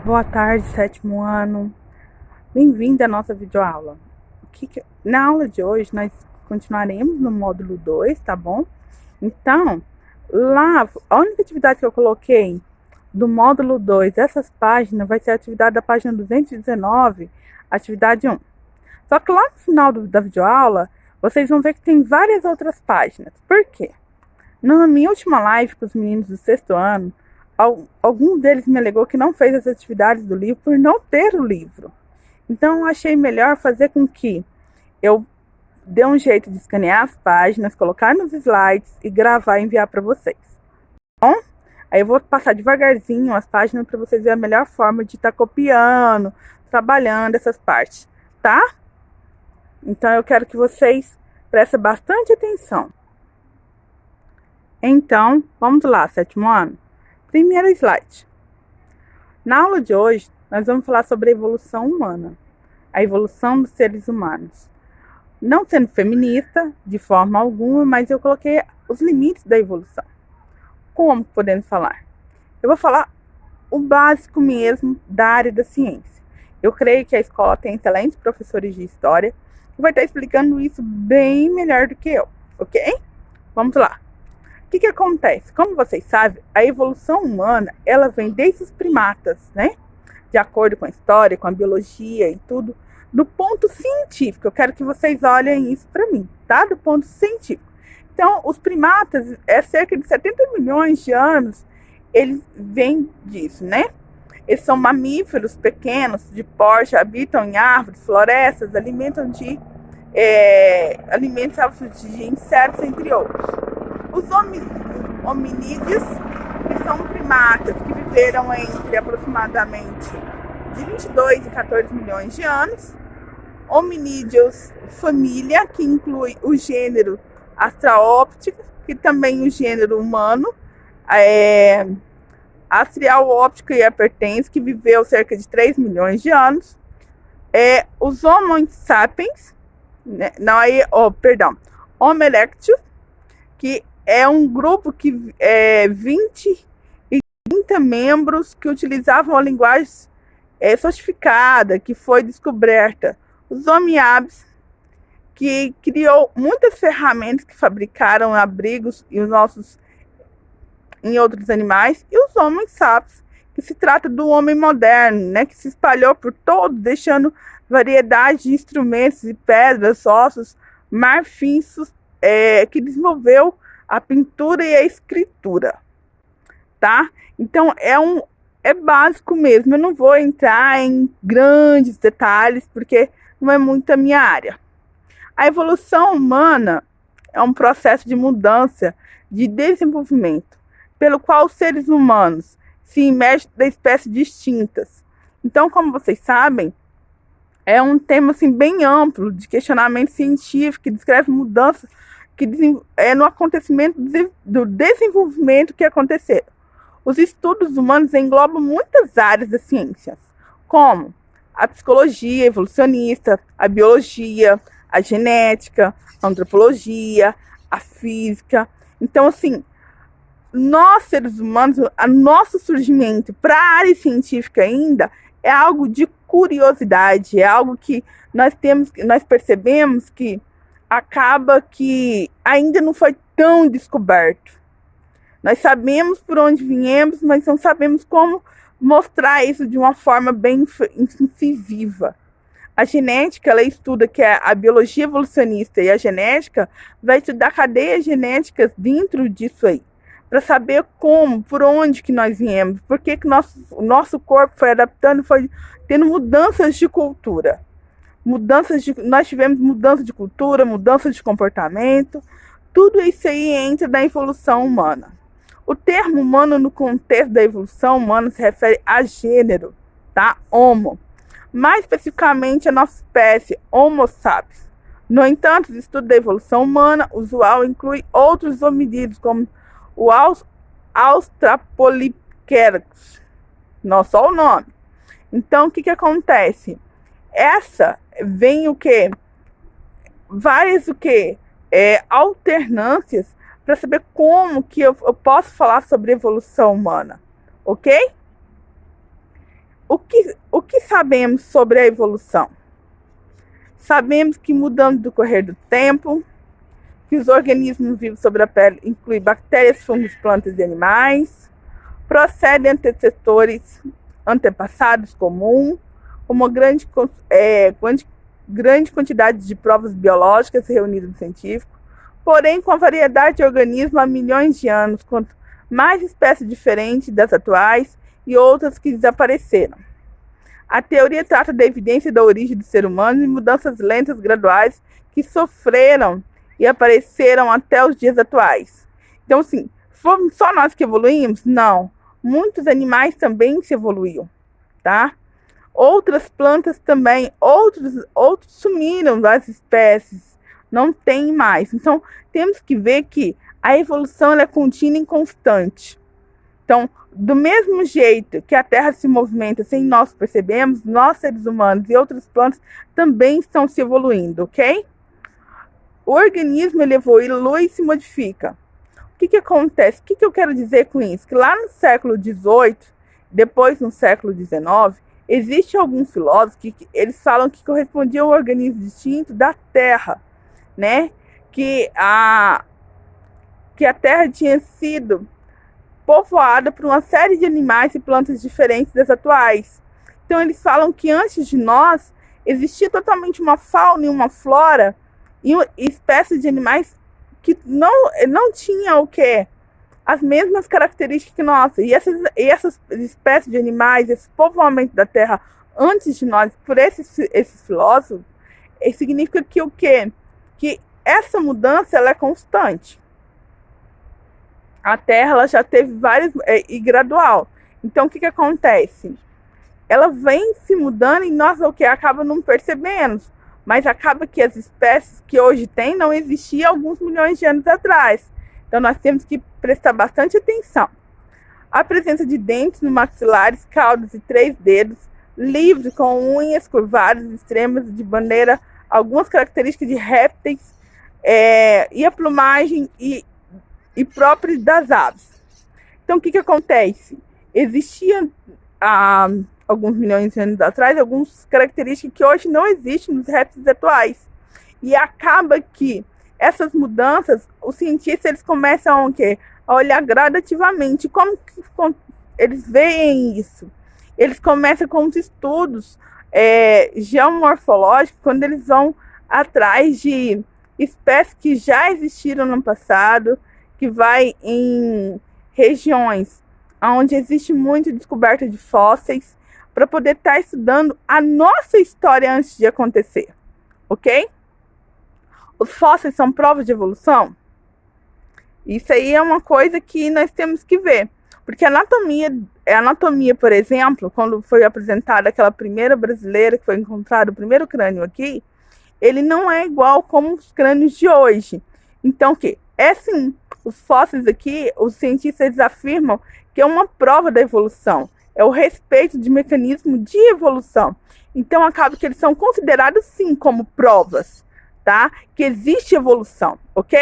Boa tarde, sétimo ano. Bem-vindo à nossa videoaula. Na aula de hoje, nós continuaremos no módulo 2, tá bom? Então, lá, a única atividade que eu coloquei do módulo 2, essas páginas, vai ser a atividade da página 219, atividade 1. Só que lá no final da videoaula, vocês vão ver que tem várias outras páginas. Por quê? Na minha última live com os meninos do sexto ano, algum deles me alegou que não fez as atividades do livro por não ter o livro. Então, eu achei melhor fazer com que eu dê um jeito de escanear as páginas, colocar nos slides e gravar e enviar para vocês. Bom, aí eu vou passar devagarzinho as páginas para vocês verem a melhor forma de estar copiando, trabalhando essas partes, tá? Então, eu quero que vocês prestem bastante atenção. Então, vamos lá, sétimo ano. Primeiro slide. Na aula de hoje, nós vamos falar sobre a evolução humana, a evolução dos seres humanos. Não sendo feminista, de forma alguma, mas eu coloquei os limites da evolução. Como podemos falar? Eu vou falar o básico mesmo da área da ciência. Eu creio que a escola tem excelentes professores de história que vai estar explicando isso bem melhor do que eu, ok? Vamos lá. O que acontece? Como vocês sabem, a evolução humana, ela vem desde os primatas, né? De acordo com a história, com a biologia e tudo, do ponto científico. Eu quero que vocês olhem isso para mim, tá? Do ponto científico. Então, os primatas, cerca de 70 milhões de anos, eles vêm disso, né? Eles são mamíferos pequenos, de porte, habitam em árvores, florestas, alimentam de insetos, entre outros. Os hominídeos, que são primatas que viveram entre aproximadamente de 22 e 14 milhões de anos. Hominídeos família, que inclui o gênero Astraóptica, que também o gênero humano, Australopithecus e Hypertens, que viveu cerca de 3 milhões de anos. Os Homo sapiens, né? Homo erectus, que é um grupo que 20 e 30 membros que utilizavam a linguagem sofistificada, que foi descoberta. Os Homo habilis, que criou muitas ferramentas que fabricaram abrigos em outros animais. E os Homo sapiens, que se trata do homem moderno, né, que se espalhou por todo, deixando variedade de instrumentos e pedras, ossos, marfim, que desenvolveu a pintura e a escritura, tá? Então, é básico mesmo. Eu não vou entrar em grandes detalhes, porque não é muito a minha área. A evolução humana é um processo de mudança, de desenvolvimento, pelo qual os seres humanos se emergem da espécies distintas. Então, como vocês sabem, é um tema assim, bem amplo, de questionamento científico, que descreve mudanças no acontecimento do desenvolvimento que aconteceram. Os estudos humanos englobam muitas áreas das ciências, como a psicologia evolucionista, a biologia, a genética, a antropologia, a física. Então, assim, nós, seres humanos, o nosso surgimento para a área científica ainda é algo de curiosidade, é algo que nós percebemos que acaba que ainda não foi tão descoberto. Nós sabemos por onde viemos, mas não sabemos como mostrar isso de uma forma bem incisiva. A genética, ela estuda que a biologia evolucionista, e a genética vai estudar cadeias genéticas dentro disso aí, para saber como, por onde que nós viemos, por que o nosso corpo foi adaptando, foi tendo mudanças de cultura. Nós tivemos mudança de cultura, mudança de comportamento, tudo isso aí entra na evolução humana. O termo humano no contexto da evolução humana se refere a gênero, tá? Homo. Mais especificamente a nossa espécie, Homo sapiens. No entanto, o estudo da evolução humana usual inclui outros hominídeos, como o Australopithecus. Não só o nome. Então, o que acontece? Vem várias alternâncias para saber como que eu posso falar sobre evolução humana, ok? O que sabemos sobre a evolução? Sabemos que mudando do correr do tempo, que os organismos vivos sobre a pele incluem bactérias, fungos, plantas e animais, procedem antecessores antepassados comuns, uma grande quantidade de provas biológicas reunidas no científico, porém com a variedade de organismos há milhões de anos, quanto mais espécies diferentes das atuais e outras que desapareceram. A teoria trata da evidência da origem do ser humano e mudanças lentas graduais que sofreram e apareceram até os dias atuais. Então, assim, fomos só nós que evoluímos? Não. Muitos animais também se evoluíram, tá? Outras plantas também, outros sumiram das espécies, não tem mais. Então, temos que ver que a evolução ela é contínua e constante. Então, do mesmo jeito que a Terra se movimenta sem nós percebemos, nós seres humanos e outras plantas também estão se evoluindo, ok? O organismo ele evolui e se modifica. O que acontece? O que eu quero dizer com isso? Que lá no século XVIII, depois no século XIX, existem alguns filósofos que eles falam que correspondia ao organismo distinto da Terra, né? Que a Terra tinha sido povoada por uma série de animais e plantas diferentes das atuais. Então eles falam que antes de nós existia totalmente uma fauna e uma flora e espécies de animais que não tinham o quê? As mesmas características que nós. E essas espécies de animais, esse povoamento da Terra antes de nós, por esses filósofos, significa que o quê? Que essa mudança ela é constante. A Terra ela já teve várias e gradual. Então o que acontece? Ela vem se mudando e nós o que acaba não percebendo, mas acaba que as espécies que hoje tem não existiam alguns milhões de anos atrás. Então nós temos que prestar bastante atenção. A presença de dentes no maxilares, caudas e 3 dedos, livres com unhas curvadas extremas de maneira algumas características de répteis e a plumagem e próprios das aves. Então, o que acontece? Existiam, alguns milhões de anos atrás, algumas características que hoje não existem nos répteis atuais. E acaba que essas mudanças, os cientistas eles começam a olhar gradativamente. Como que eles veem isso? Eles começam com os estudos geomorfológicos, quando eles vão atrás de espécies que já existiram no passado, que vai em regiões onde existe muita descoberta de fósseis, para poder estar estudando a nossa história antes de acontecer, ok? Os fósseis são provas de evolução? Isso aí é uma coisa que nós temos que ver, porque a anatomia, por exemplo, quando foi apresentada aquela primeira brasileira que foi encontrado o primeiro crânio aqui, ele não é igual como os crânios de hoje. Então, o que? É sim, os fósseis aqui, os cientistas afirmam que é uma prova da evolução, é o respeito de mecanismo de evolução. Então, acaba que eles são considerados sim como provas, tá? Que existe evolução, ok?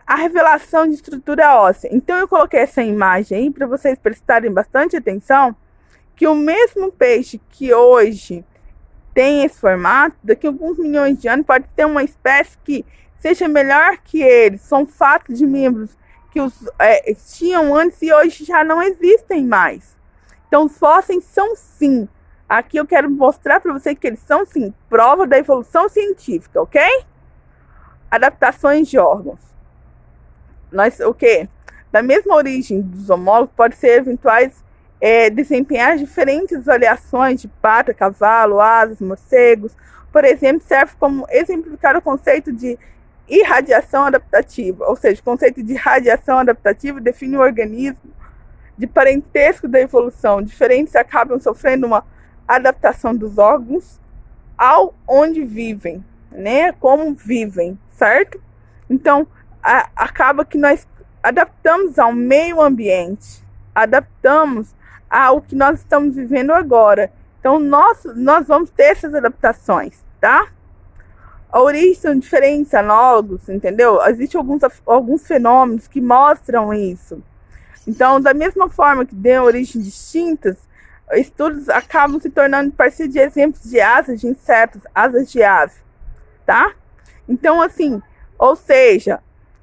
A revelação de estrutura óssea. Então, eu coloquei essa imagem aí para vocês prestarem bastante atenção, que o mesmo peixe que hoje tem esse formato, daqui a alguns milhões de anos pode ter uma espécie que seja melhor que eles. São fatos de membros que tinham antes e hoje já não existem mais. Então, os fósseis são sim. Aqui eu quero mostrar para vocês que eles são sim prova da evolução científica, ok? Adaptações de órgãos. O quê? Da mesma origem dos homólogos, pode ser eventuais desempenhar diferentes variações de pata, cavalo, asas, morcegos. Por exemplo, serve como exemplificar o conceito de irradiação adaptativa, ou seja, o conceito de radiação adaptativa define o organismo de parentesco da evolução. Diferentes acabam sofrendo uma adaptação dos órgãos ao onde vivem, né? Como vivem, certo? Então, acaba que nós adaptamos ao meio ambiente, adaptamos ao que nós estamos vivendo agora. Então, nós vamos ter essas adaptações, tá? A origem são diferentes análogos, entendeu? Existem alguns fenômenos que mostram isso. Então, da mesma forma que dão origem distintas, estudos acabam se tornando partir de exemplos de asas de insetos, asas de ave, tá? Então, assim, ou seja,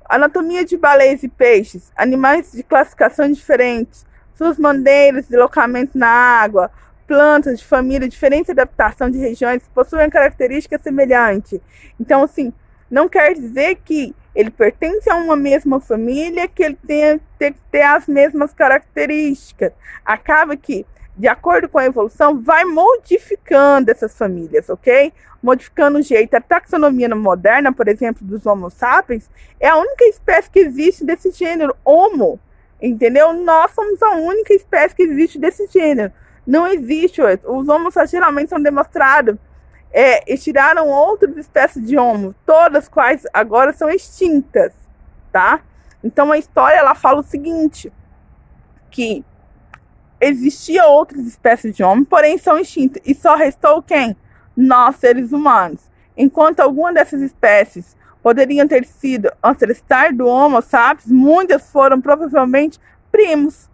anatomia de baleias e peixes, animais de classificações diferentes, suas maneiras de deslocamento na água, plantas de família, diferente adaptação de regiões possuem características semelhantes. Então, assim, não quer dizer que ele pertence a uma mesma família, que ele tem que ter as mesmas características. Acaba que, de acordo com a evolução, vai modificando essas famílias, ok? Modificando o jeito. A taxonomia moderna, por exemplo, dos Homo sapiens, é a única espécie que existe desse gênero, Homo, entendeu? Nós somos a única espécie que existe desse gênero. Não existe, os homos geralmente são demonstrados, tiraram outras espécies de homo, todas quais agora são extintas, tá? Então a história ela fala o seguinte, que existia outras espécies de homo, porém são extintas, e só restou quem? Nós, seres humanos. Enquanto algumas dessas espécies poderiam ter sido ancestrais do Homo sapiens, muitas foram provavelmente primos,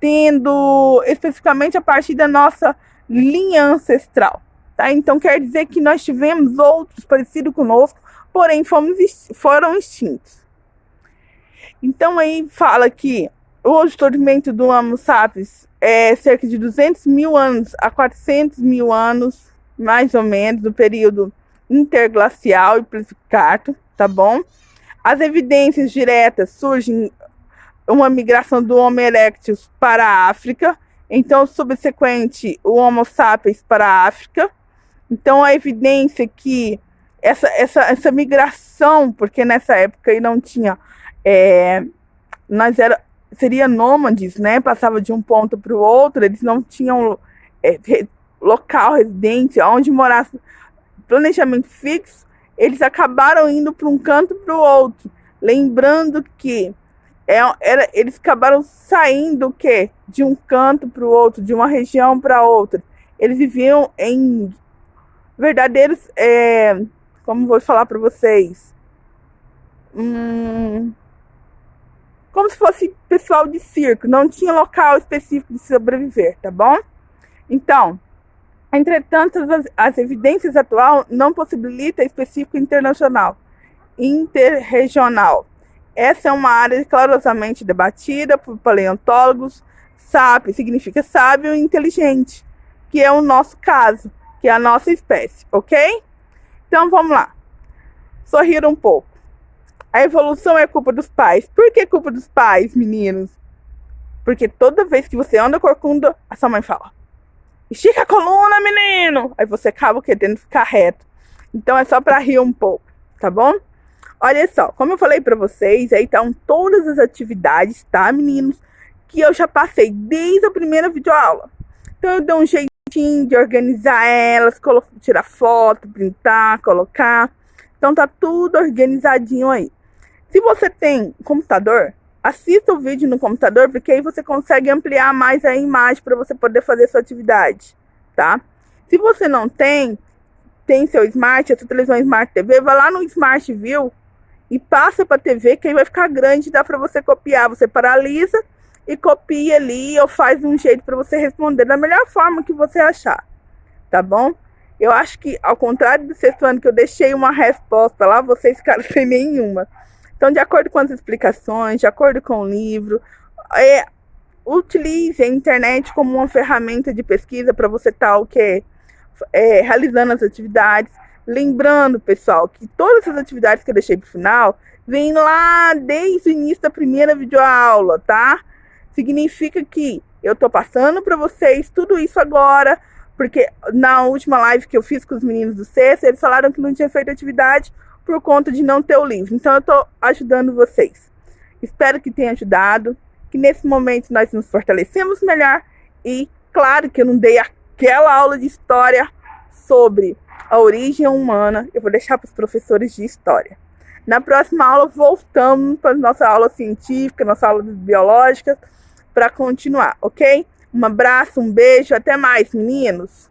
tendo especificamente a partir da nossa linha ancestral, tá? Então quer dizer que nós tivemos outros parecidos conosco, porém foram extintos. Então aí fala que o descobrimento do Homo sapiens é cerca de 200 mil anos a 400 mil anos, mais ou menos, do período interglacial e Pleistoceno, tá bom? As evidências diretas surgem uma migração do Homo erectus para a África, então subsequente o Homo sapiens para a África. Então a evidência que essa migração, porque nessa época aí não tinha, seria nômades, né? Passava de um ponto para o outro, eles não tinham local residente, onde morasse, planejamento fixo, eles acabaram indo para um canto para o outro, lembrando que eles acabaram saindo de um canto para o outro, de uma região para outra. Eles viviam em verdadeiros, como vou falar para vocês, como se fosse pessoal de circo, não tinha local específico de sobreviver, tá bom? Então, entretanto, as evidências atuais não possibilitam específico internacional, interregional. Essa é uma área clarosamente debatida por paleontólogos. Sábio significa sábio e inteligente, que é o nosso caso, que é a nossa espécie, ok? Então vamos lá. Sorrir um pouco. A evolução é culpa dos pais. Por que culpa dos pais, meninos? Porque toda vez que você anda corcunda, a sua mãe fala: estica a coluna, menino! Aí você acaba querendo ficar reto. Então é só para rir um pouco, tá bom? Olha só, como eu falei para vocês, aí estão todas as atividades, tá, meninos? Que eu já passei desde a primeira videoaula. Então eu dou um jeitinho de organizar elas, tirar foto, printar, colocar. Então tá tudo organizadinho aí. Se você tem computador, assista o vídeo no computador, porque aí você consegue ampliar mais a imagem para você poder fazer sua atividade, tá? Se você não tem seu Smart, a sua televisão Smart TV, vai lá no Smart View e passa para a TV, que aí vai ficar grande, dá para você copiar. Você paralisa e copia ali, ou faz um jeito para você responder da melhor forma que você achar, tá bom? Eu acho que, ao contrário do sexto ano, que eu deixei uma resposta lá, vocês ficaram sem nenhuma. Então, de acordo com as explicações, de acordo com o livro, utilize a internet como uma ferramenta de pesquisa para você estar realizando as atividades. Lembrando, pessoal, que todas as atividades que eu deixei para o final vêm lá desde o início da primeira videoaula, tá? Significa que eu estou passando para vocês tudo isso agora, porque na última live que eu fiz com os meninos do sexto, eles falaram que não tinha feito atividade por conta de não ter o livro. Então eu estou ajudando vocês. Espero que tenha ajudado, que nesse momento nós nos fortalecemos melhor. E claro que eu não dei aquela aula de história sobre a origem humana, eu vou deixar para os professores de história. Na próxima aula voltamos para a nossa aula científica, nossa aula biológica, para continuar, ok? Um abraço, um beijo, até mais, meninos!